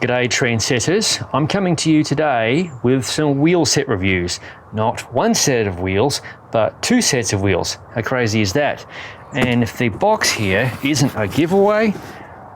G'day trendsetters, I'm coming to you today with some wheel set reviews. Not one set of wheels, but two sets of wheels. How crazy is that? And if the box here isn't a giveaway,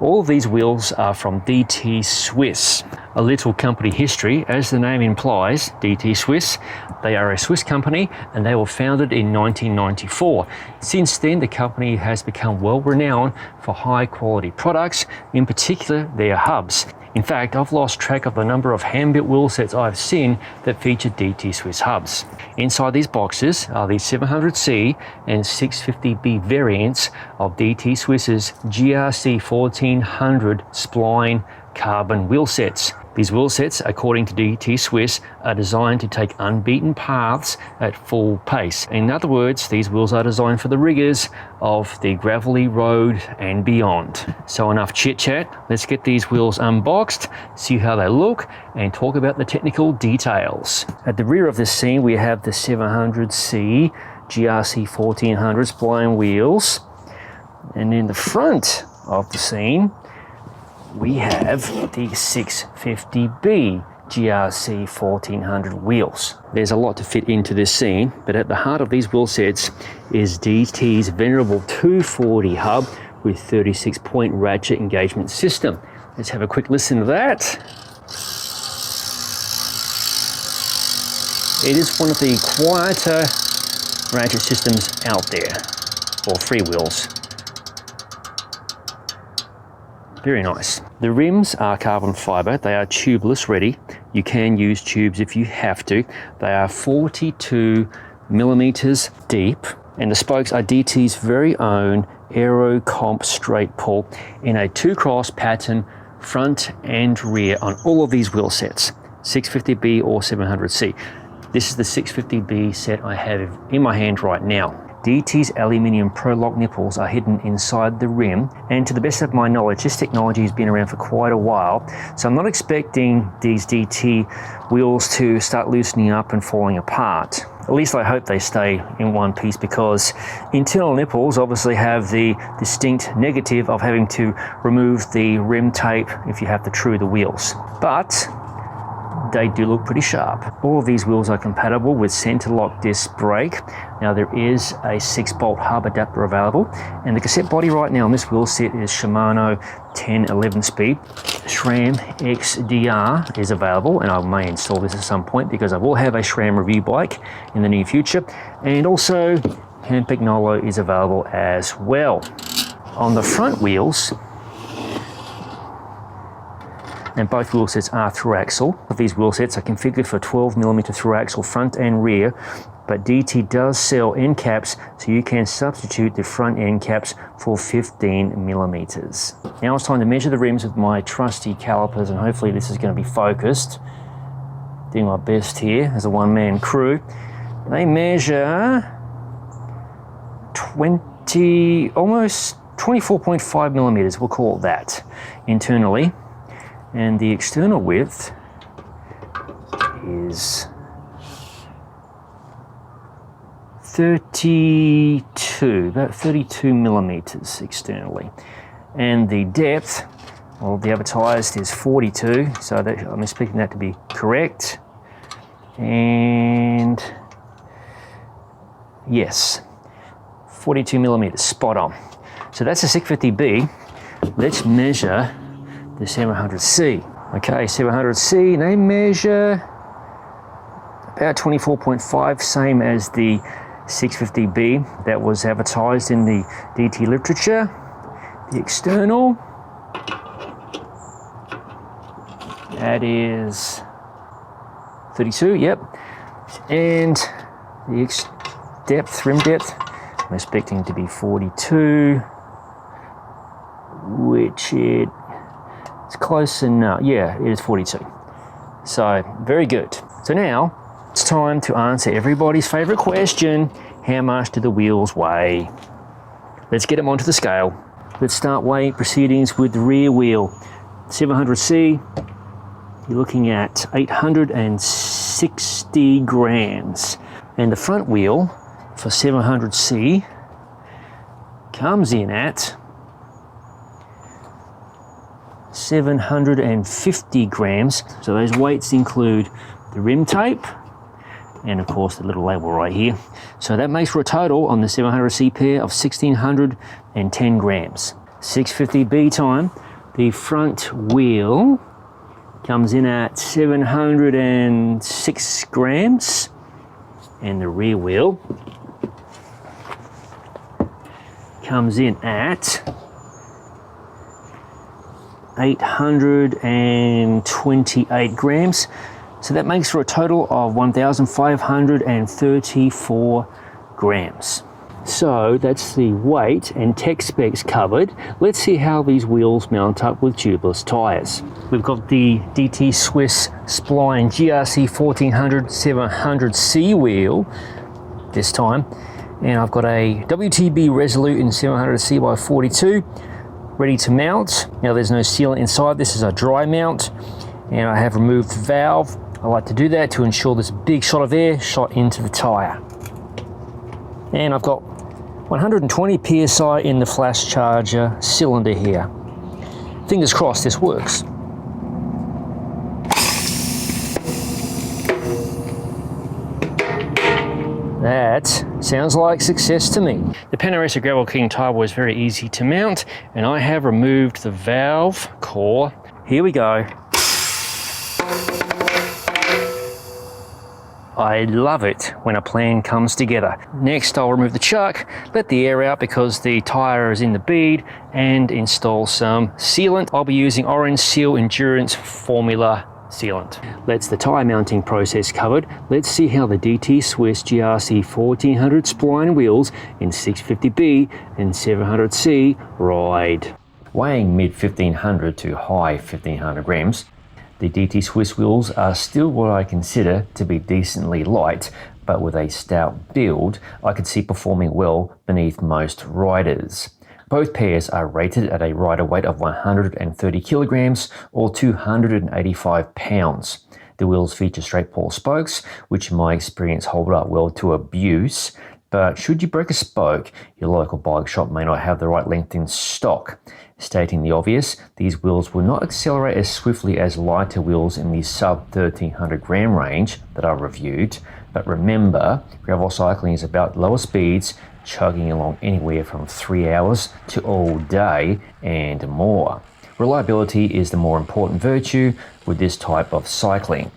all of these wheels are from DT Swiss. A little company history, as the name implies, DT Swiss. They are a Swiss company and they were founded in 1994. Since then, the company has become well renowned for high quality products, in particular their hubs. In fact, I've lost track of the number of hand-built wheel sets I've seen that feature DT Swiss hubs. Inside these boxes are the 700C and 650B variants of DT Swiss's GRC1400 Spline carbon wheel sets. These wheel sets, according to DT Swiss, are designed to take unbeaten paths at full pace. In other words, these wheels are designed for the rigours of the gravelly road and beyond. So enough chit chat, let's get these wheels unboxed, see how they look, and talk about the technical details. At the rear of this scene, we have the 700C GRC1400 Spline wheels, and in the front of the scene, we have the 650B GRC1400 wheels. There's a lot to fit into this scene, but at the heart of these wheel sets is DT's venerable 240 hub with 36-point ratchet engagement system. Let's have a quick listen to that. It is one of the quieter ratchet systems out there, or freewheels. Very nice. The rims are carbon fibre. They are tubeless ready. You can use tubes if you have to. They are 42 millimeters deep, and the spokes are DT's very own Aero Comp straight pull in a 2-cross pattern front and rear on all of these wheel sets, 650B or 700C. This is the 650B set I have in my hand right now. DT's aluminium Pro-Lock nipples are hidden inside the rim, and to the best of my knowledge, this technology has been around for quite a while, so I'm not expecting these DT wheels to start loosening up and falling apart. At least I hope they stay in one piece, because internal nipples obviously have the distinct negative of having to remove the rim tape if you have to true the wheels. But they do look pretty sharp. All of these wheels are compatible with center lock disc brake. Now there is a 6-bolt hub adapter available, and the cassette body right now on this wheel set is Shimano 1011 speed. SRAM XDR is available, and I may install this at some point because I will have a SRAM review bike in the near future. And also handpicked Nolo is available as well. On the front wheels, and both wheel sets are through axle. These wheel sets are configured for 12mm through axle front and rear, but DT does sell end caps, so you can substitute the front end caps for 15mm. Now it's time to measure the rims with my trusty calipers, and hopefully this is going to be focused. Doing my best here as a one-man crew. They measure almost 24.5mm, we'll call it that, internally. And the external width is about 32 millimeters externally. And the depth, well, the advertised is 42, so that, I'm expecting that to be correct. And yes, 42 millimeters, spot on. So that's a 650B. Let's measure the 700C. Okay, 700C, they measure about 24.5, same as the 650B that was advertised in the DT literature. The external, that is 32, yep. And the depth, rim depth, I'm expecting to be 42, which it's close enough. Yeah, it is 42. So, very good. So now, it's time to answer everybody's favorite question. How much do the wheels weigh? Let's get them onto the scale. Let's start weighing proceedings with the rear wheel. 700C, you're looking at 860 grams. And the front wheel for 700C comes in at 750 grams. So those weights include the rim tape and of course the little label right here. So that makes for a total on the 700C pair of 1610 grams. 650B time, the front wheel comes in at 706 grams and the rear wheel comes in at 828 grams. So that makes for a total of 1,534 grams. So that's the weight and tech specs covered. Let's see how these wheels mount up with tubeless tyres. We've got the DT Swiss Spline GRC1400 700C wheel this time. And I've got a WTB Resolute in 700C by 42 ready to mount. Now there's no sealant inside. This is a dry mount and I have removed the valve. I like to do that to ensure there's a big shot of air shot into the tyre. And I've got 120 psi in the flash charger cylinder here. Fingers crossed this works. That sounds like success to me. The Panaracer Gravel King tyre was very easy to mount and I have removed the valve core. Here we go. I love it when a plan comes together. Next I'll remove the chuck, let the air out because the tyre is in the bead, and install some sealant. I'll be using Orange Seal Endurance Formula sealant. That's the tyre mounting process covered. Let's see how the DT Swiss GRC1400 spline wheels in 650B and 700C ride. Weighing mid 1500 to high 1500 grams, the DT Swiss wheels are still what I consider to be decently light, but with a stout build, I could see performing well beneath most riders. Both pairs are rated at a rider weight of 130 kilograms or 285 pounds. The wheels feature straight pawl spokes, which in my experience hold up well to abuse, but should you break a spoke, your local bike shop may not have the right length in stock. Stating the obvious, these wheels will not accelerate as swiftly as lighter wheels in the sub 1300 gram range that I reviewed, but remember, gravel cycling is about lower speeds, chugging along anywhere from 3 hours to all day and more. Reliability is the more important virtue with this type of cycling.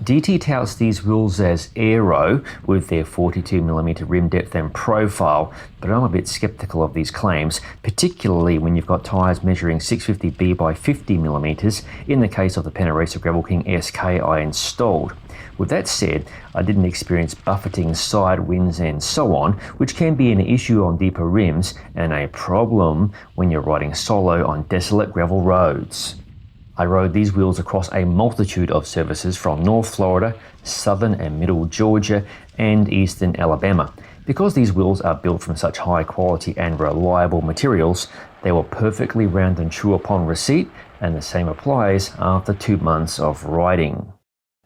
DT touts these wheels as aero with their 42mm rim depth and profile, but I'm a bit skeptical of these claims, particularly when you've got tyres measuring 650B by 50mm in the case of the Panaracer Gravel King SK I installed. With that said, I didn't experience buffeting side winds and so on, which can be an issue on deeper rims and a problem when you're riding solo on desolate gravel roads. I rode these wheels across a multitude of services from North Florida, Southern and Middle Georgia, and Eastern Alabama. Because these wheels are built from such high quality and reliable materials, they were perfectly round and true upon receipt, and the same applies after 2 months of riding.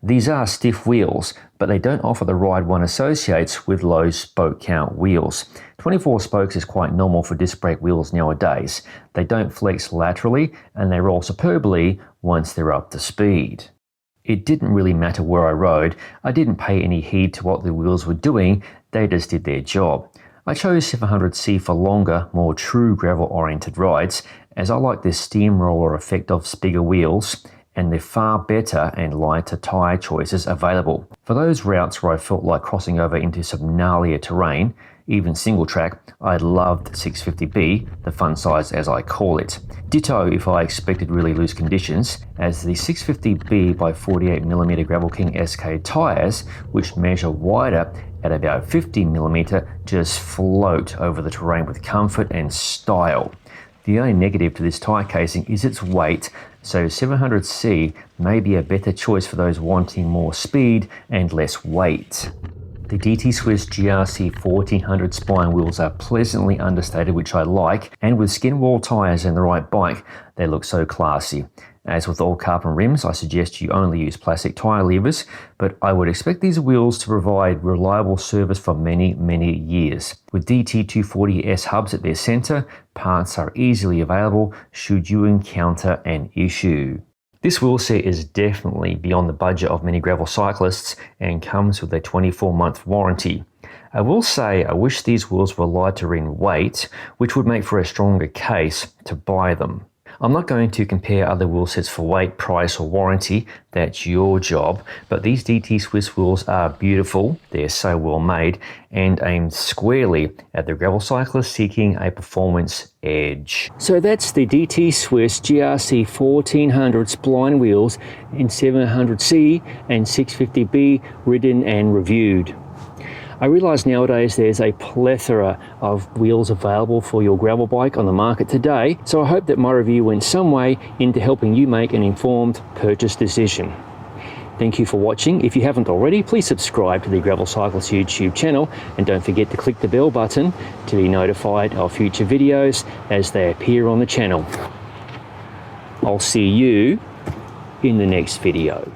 These are stiff wheels, but they don't offer the ride one associates with low spoke count wheels. 24 spokes is quite normal for disc brake wheels nowadays. They don't flex laterally and they roll superbly once they're up to speed. It didn't really matter where I rode. I didn't pay any heed to what the wheels were doing, they just did their job. I chose 700C for longer, more true gravel-oriented rides, as I like the steamroller effect of bigger wheels and the far better and lighter tyre choices available. For those routes where I felt like crossing over into some gnarlier terrain, even single track, I loved 650B, the fun size as I call it. Ditto if I expected really loose conditions, as the 650B by 48mm Gravel King SK tyres, which measure wider at about 50mm, just float over the terrain with comfort and style. The only negative to this tyre casing is its weight, so 700C may be a better choice for those wanting more speed and less weight. The DT Swiss GRC1400 spline wheels are pleasantly understated, which I like, and with skin wall tyres and the right bike, they look so classy. As with all carbon rims, I suggest you only use plastic tyre levers, but I would expect these wheels to provide reliable service for many, many years. With DT240S hubs at their centre, parts are easily available should you encounter an issue. This wheelset is definitely beyond the budget of many gravel cyclists and comes with a 24-month warranty. I will say I wish these wheels were lighter in weight, which would make for a stronger case to buy them. I'm not going to compare other wheelsets for weight, price or warranty, that's your job, but these DT Swiss wheels are beautiful, they're so well made, and aimed squarely at the gravel cyclist seeking a performance edge. So that's the DT Swiss GRC1400 Spline wheels in 700C and 650B ridden and reviewed. I realise nowadays there's a plethora of wheels available for your gravel bike on the market today, so I hope that my review went some way into helping you make an informed purchase decision. Thank you for watching. If you haven't already, please subscribe to the Gravel Cyclist YouTube channel and don't forget to click the bell button to be notified of future videos as they appear on the channel. I'll see you in the next video.